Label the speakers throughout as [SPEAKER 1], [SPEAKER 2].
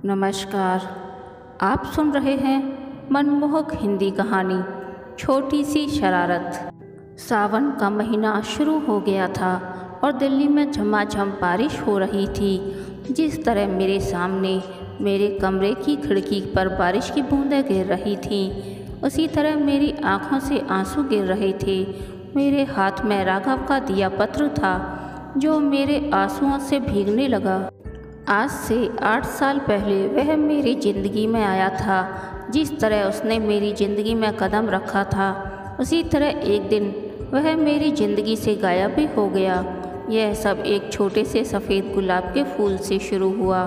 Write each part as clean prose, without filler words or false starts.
[SPEAKER 1] नमस्कार। आप सुन रहे हैं मनमोहक हिंदी कहानी छोटी सी शरारत। सावन का महीना शुरू हो गया था और दिल्ली में झमाझम बारिश हो रही थी। जिस तरह मेरे सामने मेरे कमरे की खिड़की पर बारिश की बूंदें गिर रही थीं, उसी तरह मेरी आंखों से आंसू गिर रहे थे। मेरे हाथ में राघव का दिया पत्र था जो मेरे आंसुओं से भीगने लगा। आज से 8 साल पहले वह मेरी ज़िंदगी में आया था। जिस तरह उसने मेरी ज़िंदगी में कदम रखा था, उसी तरह एक दिन वह मेरी ज़िंदगी से गायब भी हो गया। यह सब एक छोटे से सफ़ेद गुलाब के फूल से शुरू हुआ।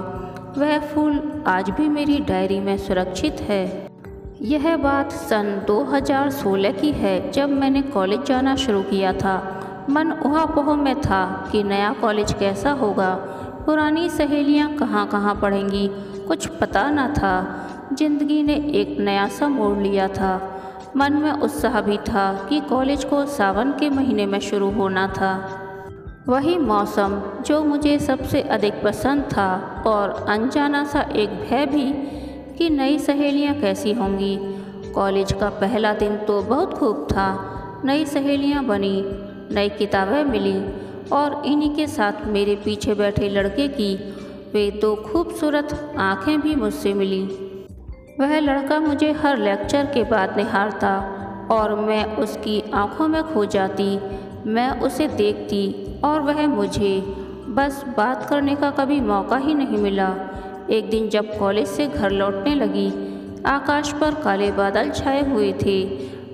[SPEAKER 1] वह फूल आज भी मेरी डायरी में सुरक्षित है। यह बात सन 2016 की है, जब मैंने कॉलेज जाना शुरू किया था। मन ऊहापोह में था कि नया कॉलेज कैसा होगा, पुरानी सहेलियां कहाँ कहाँ पढ़ेंगी, कुछ पता न था। जिंदगी ने एक नया सा मोड़ लिया था। मन में उत्साह भी था कि कॉलेज को सावन के महीने में शुरू होना था। वही मौसम जो मुझे सबसे अधिक पसंद था, और अनजाना सा एक भय भी कि नई सहेलियां कैसी होंगी। कॉलेज का पहला दिन तो बहुत खूब था। नई सहेलियां बनी, नई किताबें मिली, और इन्हीं के साथ मेरे पीछे बैठे लड़के की वे दो खूबसूरत आँखें भी मुझसे मिली। वह लड़का मुझे हर लेक्चर के बाद निहारता और मैं उसकी आँखों में खो जाती। मैं उसे देखती और वह मुझे। बस बात करने का कभी मौका ही नहीं मिला। एक दिन जब कॉलेज से घर लौटने लगी, आकाश पर काले बादल छाए हुए थे।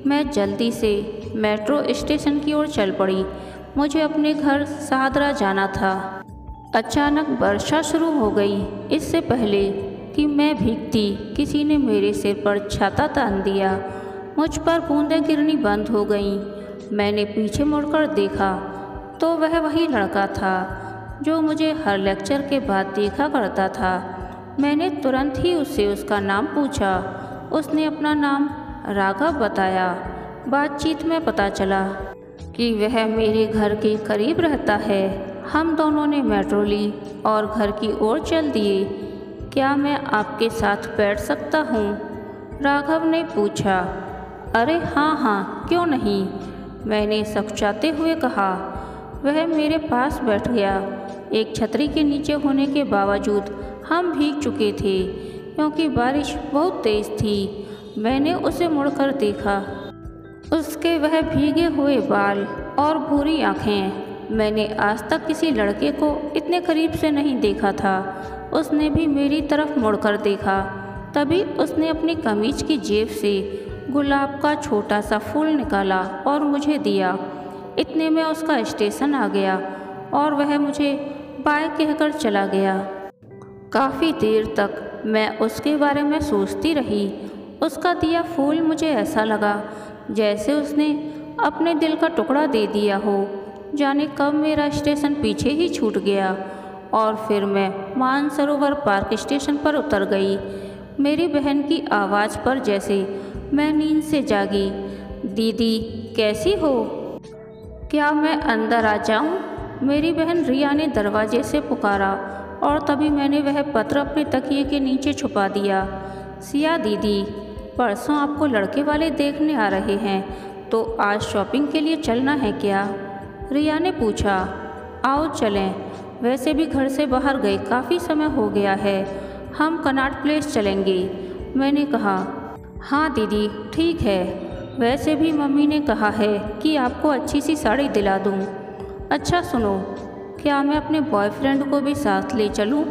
[SPEAKER 1] मैं जल्दी से मेट्रो स्टेशन की ओर चल पड़ी। मुझे अपने घर सादरा जाना था। अचानक वर्षा शुरू हो गई। इससे पहले कि मैं भीगती, किसी ने मेरे सिर पर छाता तान दिया। मुझ पर बूंदें गिरनी बंद हो गईं। मैंने पीछे मुड़कर देखा तो वह वही लड़का था जो मुझे हर लेक्चर के बाद देखा करता था। मैंने तुरंत ही उससे उसका नाम पूछा। उसने अपना नाम राघव बताया। बातचीत में पता चला कि वह मेरे घर के करीब रहता है। हम दोनों ने मेट्रो ली और घर की ओर चल दिए। क्या मैं आपके साथ बैठ सकता हूँ? राघव ने पूछा। अरे हाँ हाँ, क्यों नहीं, मैंने सकचाते हुए कहा। वह मेरे पास बैठ गया। एक छतरी के नीचे होने के बावजूद हम भीग चुके थे, क्योंकि बारिश बहुत तेज़ थी। मैंने उसे मुड़कर देखा। उसके वह भीगे हुए बाल और भूरी आँखें। मैंने आज तक किसी लड़के को इतने करीब से नहीं देखा था। उसने भी मेरी तरफ मुड़कर देखा। तभी उसने अपनी कमीज की जेब से गुलाब का छोटा सा फूल निकाला और मुझे दिया। इतने में उसका स्टेशन आ गया और वह मुझे बाय कहकर चला गया। काफ़ी देर तक मैं उसके बारे में सोचती रही। उसका दिया फूल मुझे ऐसा लगा जैसे उसने अपने दिल का टुकड़ा दे दिया हो। जाने कब मेरा स्टेशन पीछे ही छूट गया और फिर मैं मानसरोवर पार्क स्टेशन पर उतर गई। मेरी बहन की आवाज़ पर जैसे मैं नींद से जागी। दीदी कैसी हो? क्या मैं अंदर आ जाऊं? मेरी बहन रिया ने दरवाजे से पुकारा और तभी मैंने वह पत्र अपने तकिए के नीचे छुपा दिया। सिया दीदी, परसों आपको लड़के वाले देखने आ रहे हैं, तो आज शॉपिंग के लिए चलना है क्या? रिया ने पूछा। आओ चलें। वैसे भी घर से बाहर गए काफ़ी समय हो गया है। हम कनॉट प्लेस चलेंगे, मैंने कहा। हाँ दीदी, ठीक है। वैसे भी मम्मी ने कहा है कि आपको अच्छी सी साड़ी दिला दूँ। अच्छा सुनो, क्या मैं अपने बॉयफ्रेंड को भी साथ ले चलूँ?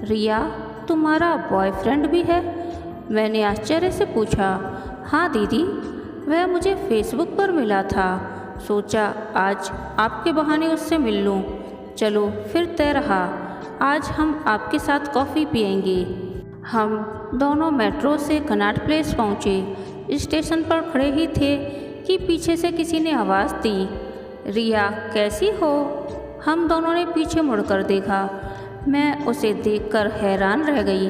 [SPEAKER 1] रिया, तुम्हारा बॉयफ्रेंड भी है? मैंने आश्चर्य से पूछा। हाँ दीदी, वह मुझे फेसबुक पर मिला था। सोचा आज आपके बहाने उससे मिल लूँ। चलो फिर तय रहा, आज हम आपके साथ कॉफ़ी पियेंगे। हम दोनों मेट्रो से कनॉट प्लेस पहुँचे। स्टेशन पर खड़े ही थे कि पीछे से किसी ने आवाज़ दी। रिया कैसी हो? हम दोनों ने पीछे मुड़कर देखा। मैं उसे देखकर हैरान रह गई।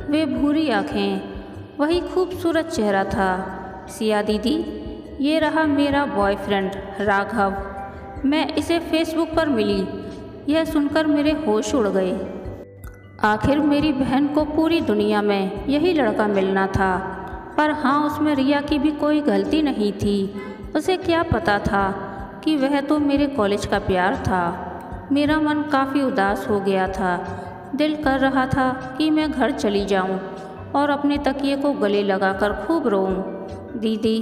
[SPEAKER 1] वे भूरी आँखें, वही खूबसूरत चेहरा था। सिया दीदी, ये रहा मेरा बॉयफ्रेंड राघव। मैं इसे फेसबुक पर मिली। यह सुनकर मेरे होश उड़ गए। आखिर मेरी बहन को पूरी दुनिया में यही लड़का मिलना था। पर हाँ, उसमें रिया की भी कोई गलती नहीं थी। उसे क्या पता था कि वह तो मेरे कॉलेज का प्यार था। मेरा मन काफ़ी उदास हो गया था। दिल कर रहा था कि मैं घर चली जाऊं और अपने तकिए को गले लगाकर खूब रोऊं। दीदी,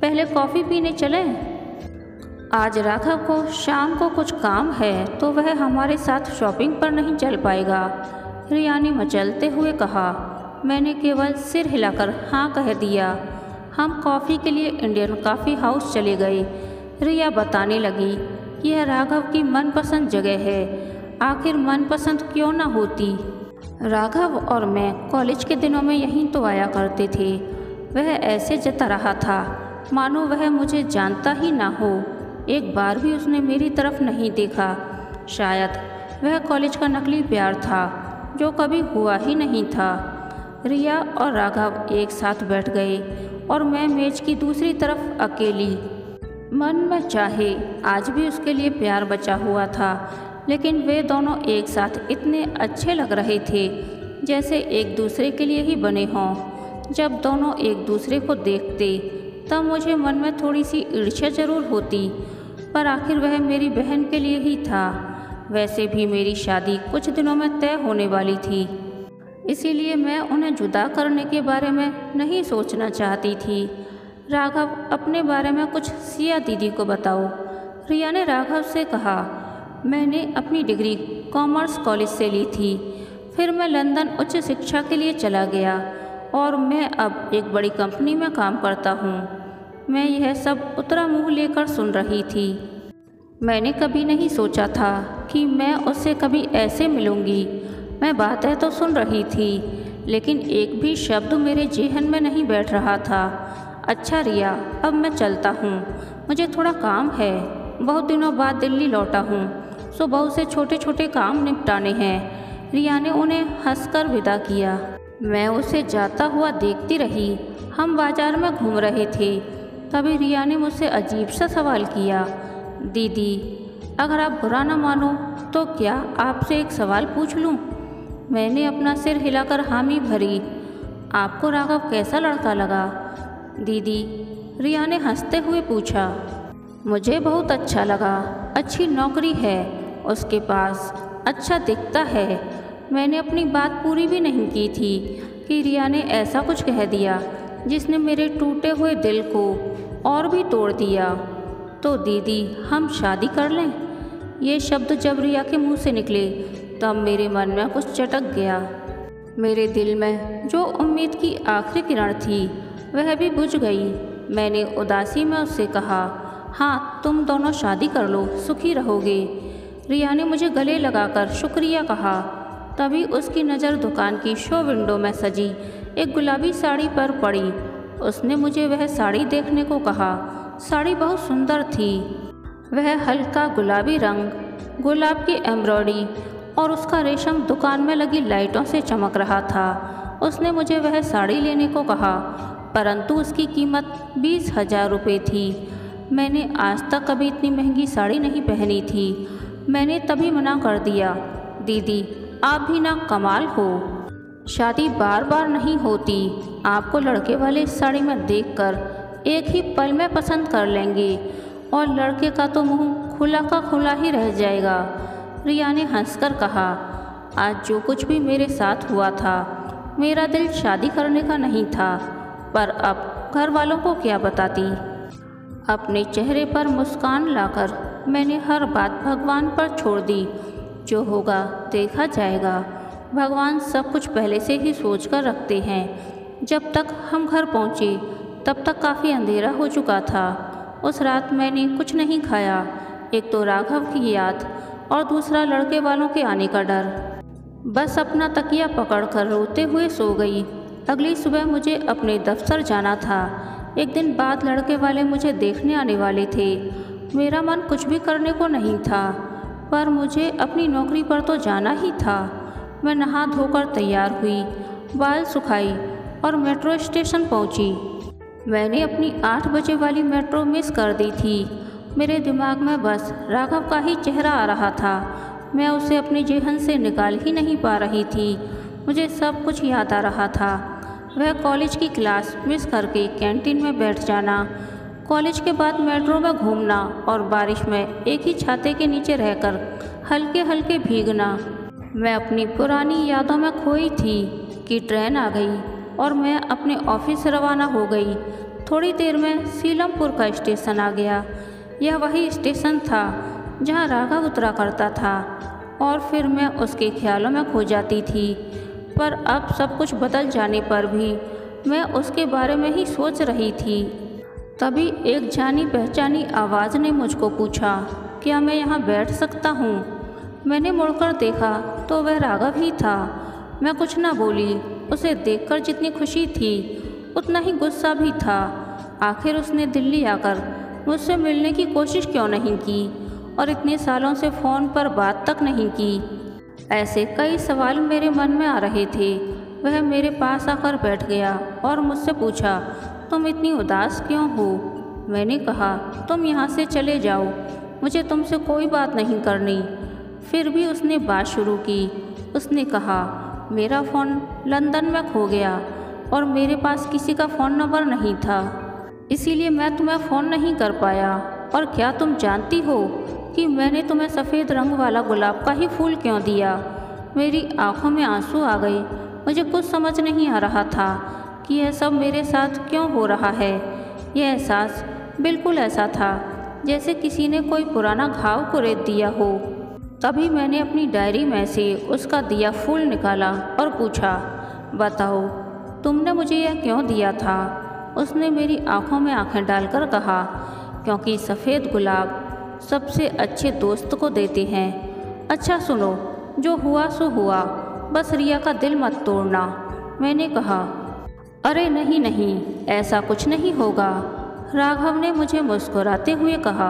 [SPEAKER 1] पहले कॉफ़ी पीने चलें? आज राघव को शाम को कुछ काम है तो वह हमारे साथ शॉपिंग पर नहीं चल पाएगा, रिया ने मचलते हुए कहा। मैंने केवल सिर हिलाकर हाँ कह दिया। हम कॉफ़ी के लिए इंडियन कॉफ़ी हाउस चले गए। रिया बताने लगी कि यह राघव की मनपसंद जगह है। आखिर मनपसंद क्यों ना होती। राघव और मैं कॉलेज के दिनों में यहीं तो आया करते थे। वह ऐसे जता रहा था मानो वह मुझे जानता ही ना हो। एक बार भी उसने मेरी तरफ नहीं देखा। शायद वह कॉलेज का नकली प्यार था जो कभी हुआ ही नहीं था। रिया और राघव एक साथ बैठ गए और मैं मेज की दूसरी तरफ अकेली। मन में चाहे आज भी उसके लिए प्यार बचा हुआ था, लेकिन वे दोनों एक साथ इतने अच्छे लग रहे थे जैसे एक दूसरे के लिए ही बने हों। जब दोनों एक दूसरे को देखते तब मुझे मन में थोड़ी सी ईर्ष्या जरूर होती, पर आखिर वह मेरी बहन के लिए ही था। वैसे भी मेरी शादी कुछ दिनों में तय होने वाली थी, इसीलिए मैं उन्हें जुदा करने के बारे में नहीं सोचना चाहती थी। राघव, अपने बारे में कुछ सिया दीदी को बताओ, रिया ने राघव से कहा। मैंने अपनी डिग्री कॉमर्स कॉलेज से ली थी। फिर मैं लंदन उच्च शिक्षा के लिए चला गया और मैं अब एक बड़ी कंपनी में काम करता हूँ। मैं यह सब उतरा मुँह लेकर सुन रही थी। मैंने कभी नहीं सोचा था कि मैं उससे कभी ऐसे मिलूँगी। मैं बातें तो सुन रही थी, लेकिन एक भी शब्द मेरे जेहन में नहीं बैठ रहा था। अच्छा रिया, अब मैं चलता हूँ, मुझे थोड़ा काम है। बहुत दिनों बाद दिल्ली लौटा हूँ, सो बहुत से छोटे छोटे काम निपटाने हैं। रिया ने उन्हें हंसकर विदा किया। मैं उसे जाता हुआ देखती रही। हम बाजार में घूम रहे थे, तभी रिया ने मुझसे अजीब सा सवाल किया। दीदी, अगर आप बुरा न मानो तो क्या आपसे एक सवाल पूछ लूँ? मैंने अपना सिर हिलाकर हामी भरी। आपको राघव कैसा लड़का लगा? दीदी, रिया ने हंसते हुए पूछा। मुझे बहुत अच्छा लगा। अच्छी नौकरी है उसके पास, अच्छा दिखता है। मैंने अपनी बात पूरी भी नहीं की थी कि रिया ने ऐसा कुछ कह दिया जिसने मेरे टूटे हुए दिल को और भी तोड़ दिया। तो दीदी, हम शादी कर लें? ये शब्द जब रिया के मुंह से निकले तब मेरे मन में कुछ चटक गया। मेरे दिल में जो उम्मीद की आखिरी किरण थी वह भी बुझ गई। मैंने उदासी में उससे कहा, हाँ, तुम दोनों शादी कर लो, सुखी रहोगे। रिया ने मुझे गले लगाकर शुक्रिया कहा। तभी उसकी नज़र दुकान की शो विंडो में सजी एक गुलाबी साड़ी पर पड़ी। उसने मुझे वह साड़ी देखने को कहा। साड़ी बहुत सुंदर थी। वह हल्का गुलाबी रंग, गुलाब की एम्ब्रॉयडरी और उसका रेशम दुकान में लगी लाइटों से चमक रहा था। उसने मुझे वह साड़ी लेने को कहा, परंतु उसकी कीमत 20,000 रुपये थी। मैंने आज तक कभी इतनी महंगी साड़ी नहीं पहनी थी। मैंने तभी मना कर दिया। दीदी, आप भी ना कमाल हो। शादी बार बार नहीं होती। आपको लड़के वाले साड़ी में देखकर एक ही पल में पसंद कर लेंगे और लड़के का तो मुंह खुला का खुला ही रह जाएगा। रिया ने हंसकर कहा, आज जो कुछ भी मेरे साथ हुआ था, मेरा दिल शादी करने का नहीं था, पर अब घर वालों को क्या बताती। अपने चेहरे पर मुस्कान लाकर मैंने हर बात भगवान पर छोड़ दी। जो होगा देखा जाएगा। भगवान सब कुछ पहले से ही सोच कर रखते हैं। जब तक हम घर पहुँचे तब तक काफ़ी अंधेरा हो चुका था। उस रात मैंने कुछ नहीं खाया। एक तो राघव की याद और दूसरा लड़के वालों के आने का डर। बस अपना तकिया पकड़कर रोते हुए सो गई। अगली सुबह मुझे अपने दफ्तर जाना था। एक दिन बाद लड़के वाले मुझे देखने आने वाले थे। मेरा मन कुछ भी करने को नहीं था, पर मुझे अपनी नौकरी पर तो जाना ही था। मैं नहा धोकर तैयार हुई, बाल सुखाई और मेट्रो स्टेशन पहुंची। मैंने अपनी 8 बजे वाली मेट्रो मिस कर दी थी। मेरे दिमाग में बस राघव का ही चेहरा आ रहा था। मैं उसे अपने जेहन से निकाल ही नहीं पा रही थी। मुझे सब कुछ याद आ रहा था। वह कॉलेज की क्लास मिस करके कैंटीन में बैठ जाना, कॉलेज के बाद मेट्रो में घूमना और बारिश में एक ही छाते के नीचे रहकर हल्के हल्के भीगना। मैं अपनी पुरानी यादों में खोई थी कि ट्रेन आ गई और मैं अपने ऑफिस रवाना हो गई। थोड़ी देर में सीलमपुर का स्टेशन आ गया। यह वही स्टेशन था जहां राघव उतरा करता था और फिर मैं उसके ख्यालों में खो जाती थी। पर अब सब कुछ बदल जाने पर भी मैं उसके बारे में ही सोच रही थी। तभी एक जानी पहचानी आवाज़ ने मुझको पूछा, क्या मैं यहाँ बैठ सकता हूँ? मैंने मुड़कर देखा तो वह राघव ही था। मैं कुछ ना बोली। उसे देखकर जितनी खुशी थी उतना ही गुस्सा भी था। आखिर उसने दिल्ली आकर मुझसे मिलने की कोशिश क्यों नहीं की और इतने सालों से फ़ोन पर बात तक नहीं की? ऐसे कई सवाल मेरे मन में आ रहे थे। वह मेरे पास आकर बैठ गया और मुझसे पूछा, तुम इतनी उदास क्यों हो? मैंने कहा, तुम यहाँ से चले जाओ, मुझे तुमसे कोई बात नहीं करनी। फिर भी उसने बात शुरू की। उसने कहा, मेरा फ़ोन लंदन में खो गया और मेरे पास किसी का फ़ोन नंबर नहीं था, इसीलिए मैं तुम्हें फ़ोन नहीं कर पाया। और क्या तुम जानती हो कि मैंने तुम्हें सफ़ेद रंग वाला गुलाब का ही फूल क्यों दिया? मेरी आंखों में आंसू आ गए। मुझे कुछ समझ नहीं आ रहा था कि यह सब मेरे साथ क्यों हो रहा है। यह एहसास बिल्कुल ऐसा था जैसे किसी ने कोई पुराना घाव कुरेद दिया हो। तभी मैंने अपनी डायरी में से उसका दिया फूल निकाला और पूछा, बताओ तुमने मुझे यह क्यों दिया था? उसने मेरी आंखों में आंखें डालकर कहा, क्योंकि सफ़ेद गुलाब सबसे अच्छे दोस्त को देते हैं। अच्छा सुनो, जो हुआ सो हुआ, बस रिया का दिल मत तोड़ना। मैंने कहा, अरे नहीं नहीं, ऐसा कुछ नहीं होगा। राघव ने मुझे मुस्कुराते हुए कहा,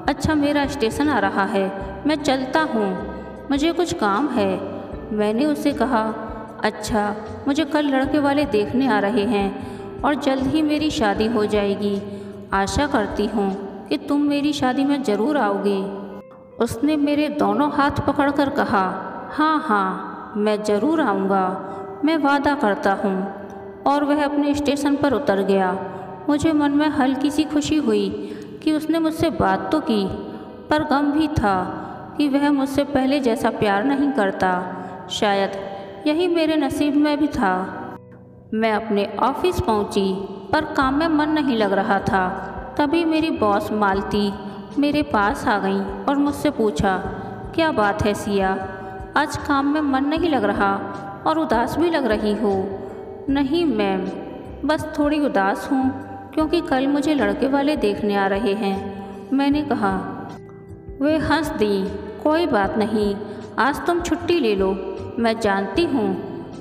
[SPEAKER 1] अच्छा मेरा स्टेशन आ रहा है, मैं चलता हूँ, मुझे कुछ काम है। मैंने उसे कहा, अच्छा मुझे कल लड़के वाले देखने आ रहे हैं और जल्द ही मेरी शादी हो जाएगी। आशा करती हूँ कि तुम मेरी शादी में ज़रूर आओगे। उसने मेरे दोनों हाथ पकड़कर कहा, हाँ हाँ मैं ज़रूर आऊँगा, मैं वादा करता हूँ। और वह अपने स्टेशन पर उतर गया। मुझे मन में हल्की सी खुशी हुई कि उसने मुझसे बात तो की, पर गम भी था कि वह मुझसे पहले जैसा प्यार नहीं करता। शायद यही मेरे नसीब में भी था। मैं अपने ऑफिस पहुंची, पर काम में मन नहीं लग रहा था। तभी मेरी बॉस मालती मेरे पास आ गई और मुझसे पूछा, क्या बात है सिया, आज काम में मन नहीं लग रहा और उदास भी लग रही हो? नहीं मैम, बस थोड़ी उदास हूँ क्योंकि कल मुझे लड़के वाले देखने आ रहे हैं। मैंने कहा। वे हंस दी, कोई बात नहीं, आज तुम छुट्टी ले लो। मैं जानती हूँ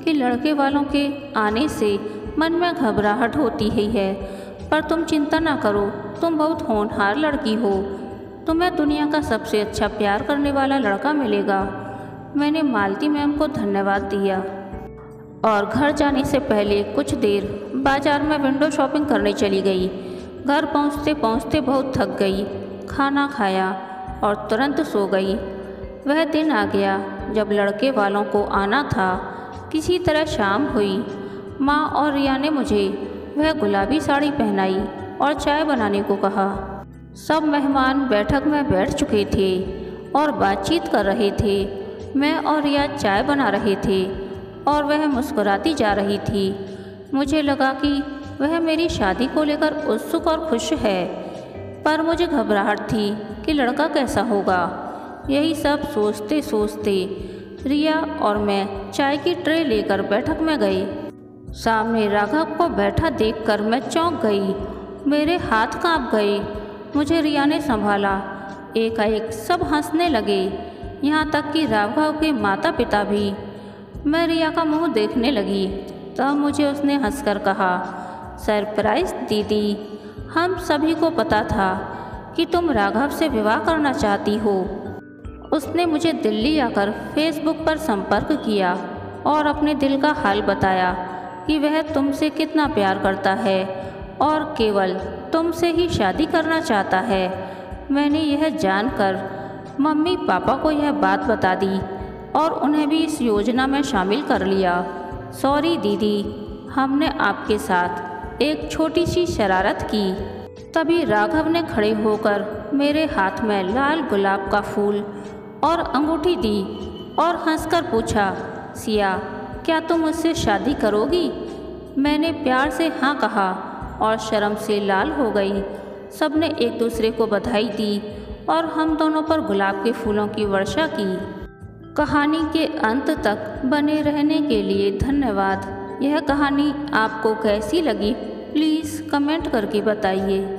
[SPEAKER 1] कि लड़के वालों के आने से मन में घबराहट होती ही है, पर तुम चिंता ना करो, तुम बहुत होनहार लड़की हो, तुम्हें दुनिया का सबसे अच्छा प्यार करने वाला लड़का मिलेगा। मैंने मालती मैम को धन्यवाद दिया और घर जाने से पहले कुछ देर बाजार में विंडो शॉपिंग करने चली गई। घर पहुँचते पहुँचते बहुत थक गई, खाना खाया और तुरंत सो गई। वह दिन आ गया जब लड़के वालों को आना था। किसी तरह शाम हुई। माँ और रिया ने मुझे वह गुलाबी साड़ी पहनाई और चाय बनाने को कहा। सब मेहमान बैठक में बैठ चुके थे और बातचीत कर रहे थे। मैं और रिया चाय बना रहे थे और वह मुस्कुराती जा रही थी। मुझे लगा कि वह मेरी शादी को लेकर उत्सुक और खुश है, पर मुझे घबराहट थी कि लड़का कैसा होगा। यही सब सोचते सोचते रिया और मैं चाय की ट्रे लेकर बैठक में गए। सामने राघव को बैठा देखकर मैं चौंक गई। मेरे हाथ कांप गए। मुझे रिया ने संभाला। एकाएक सब हंसने लगे, यहाँ तक कि राघव के माता पिता भी। मैं रिया का मुंह देखने लगी, तब मुझे उसने हंसकर कहा, सरप्राइज दीदी, हम सभी को पता था कि तुम राघव से विवाह करना चाहती हो। उसने मुझे दिल्ली आकर फेसबुक पर संपर्क किया और अपने दिल का हाल बताया कि वह तुमसे कितना प्यार करता है और केवल तुमसे ही शादी करना चाहता है। मैंने यह जानकर मम्मी पापा को यह बात बता दी और उन्हें भी इस योजना में शामिल कर लिया। सॉरी दीदी, हमने आपके साथ एक छोटी सी शरारत की। तभी राघव ने खड़े होकर मेरे हाथ में लाल गुलाब का फूल और अंगूठी दी और हंसकर पूछा, सिया, क्या तुम मुझसे शादी करोगी? मैंने प्यार से हाँ कहा और शर्म से लाल हो गई। सबने एक दूसरे को बधाई दी और हम दोनों पर गुलाब के फूलों की वर्षा की। कहानी के अंत तक बने रहने के लिए धन्यवाद। यह कहानी आपको कैसी लगी प्लीज़ कमेंट करके बताइए।